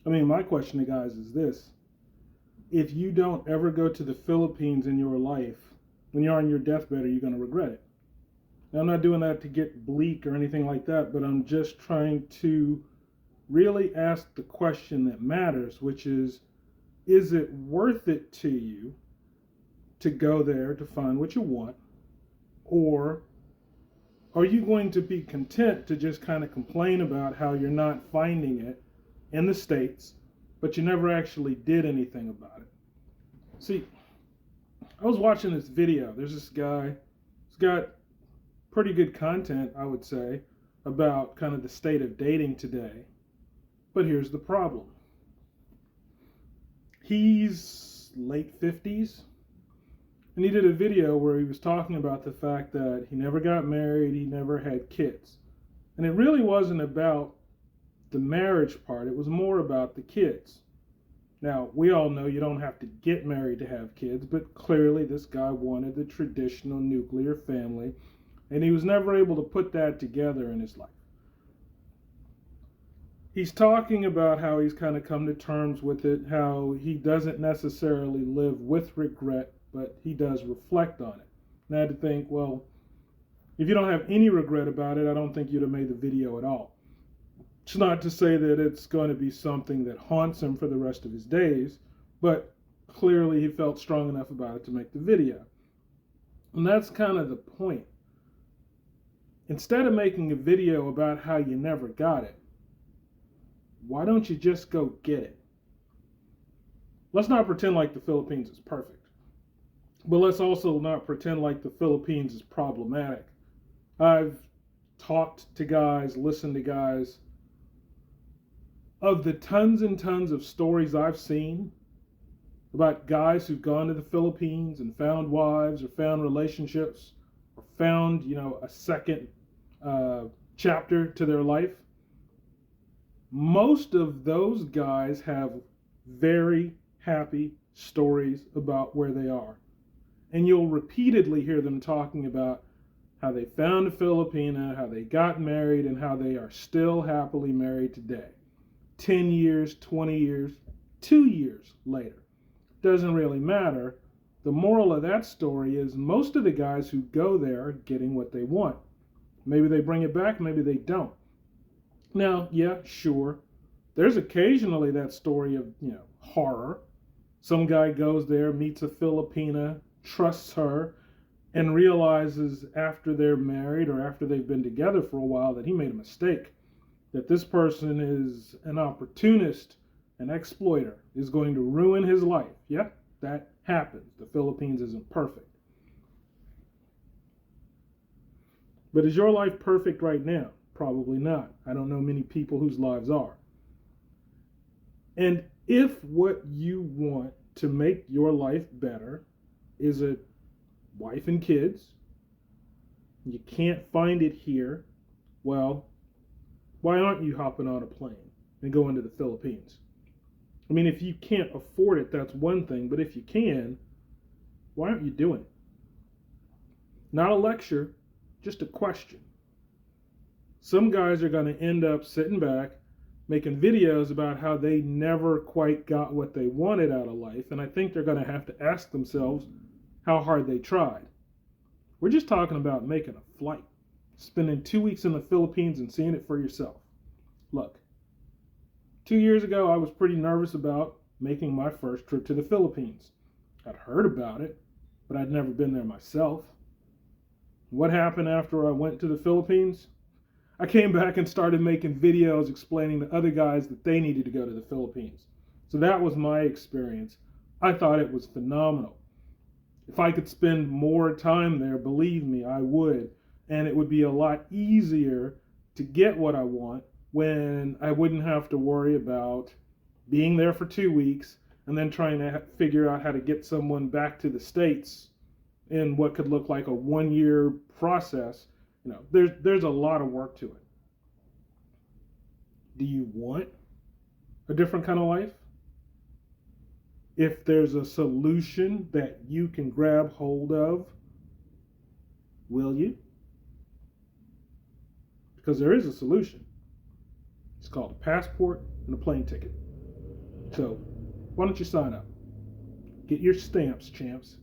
I mean, my question to guys is this. If you don't ever go to the Philippines in your life, when you're on your deathbed, are you going to regret it? Now, I'm not doing that to get bleak or anything like that, but I'm just trying to really ask the question that matters, which is it worth it to you to go there to find what you want? Or are you going to be content to just kind of complain about how you're not finding it in the States, but you never actually did anything about it? See, I was watching this video. There's this guy, he's got pretty good content, I would say, about kind of the state of dating today. But here's the problem. He's late 50s, and he did a video where he was talking about the fact that he never got married, he never had kids. And it really wasn't about the marriage part, it was more about the kids. Now, we all know you don't have to get married to have kids, but clearly this guy wanted the traditional nuclear family, and he was never able to put that together in his life. He's talking about how he's kind of come to terms with it, how he doesn't necessarily live with regret, but he does reflect on it. And I had to think, well, if you don't have any regret about it, I don't think you'd have made the video at all. It's not to say that it's going to be something that haunts him for the rest of his days, but clearly he felt strong enough about it to make the video. And that's kind of the point. Instead of making a video about how you never got it, why don't you just go get it? Let's not pretend like the Philippines is perfect, but let's also not pretend like the Philippines is problematic. I've talked to guys, listened to guys. Of the tons and tons of stories I've seen about guys who've gone to the Philippines and found wives or found relationships or found, a second chapter to their life, most of those guys have very happy stories about where they are. And you'll repeatedly hear them talking about how they found a Filipina, how they got married, and how they are still happily married today. 10 years, 20 years, 2 years later. Doesn't really matter. The moral of that story is most of the guys who go there are getting what they want. Maybe they bring it back, maybe they don't. Now, yeah, sure. There's occasionally that story of, horror. Some guy goes there, meets a Filipina, trusts her, and realizes after they're married or after they've been together for a while that he made a mistake. That this person is an opportunist, an exploiter, is going to ruin his life. Yeah, that happens. The Philippines isn't perfect. But is your life perfect right now? Probably not. I don't know many people whose lives are. And if what you want to make your life better is a wife and kids, you can't find it here, well, why aren't you hopping on a plane and going to the Philippines? I mean, if you can't afford it, that's one thing, but if you can, why aren't you doing it? Not a lecture, just a question. Some guys are going to end up sitting back, making videos about how they never quite got what they wanted out of life, and I think they're going to have to ask themselves how hard they tried. We're just talking about making a flight, spending 2 weeks in the Philippines and seeing it for yourself. Look, 2 years ago, I was pretty nervous about making my first trip to the Philippines. I'd heard about it, but I'd never been there myself. What happened after I went to the Philippines? I came back and started making videos explaining to other guys that they needed to go to the Philippines. So that was my experience. I thought it was phenomenal. If I could spend more time there, believe me, I would. And it would be a lot easier to get what I want when I wouldn't have to worry about being there for 2 weeks and then trying to figure out how to get someone back to the States in what could look like a 1-year process. There's a lot of work to it. Do you want a different kind of life? If there's a solution that you can grab hold of, will you? Because there is a solution. It's called a passport and a plane ticket. So why don't you sign up? Get your stamps, champs.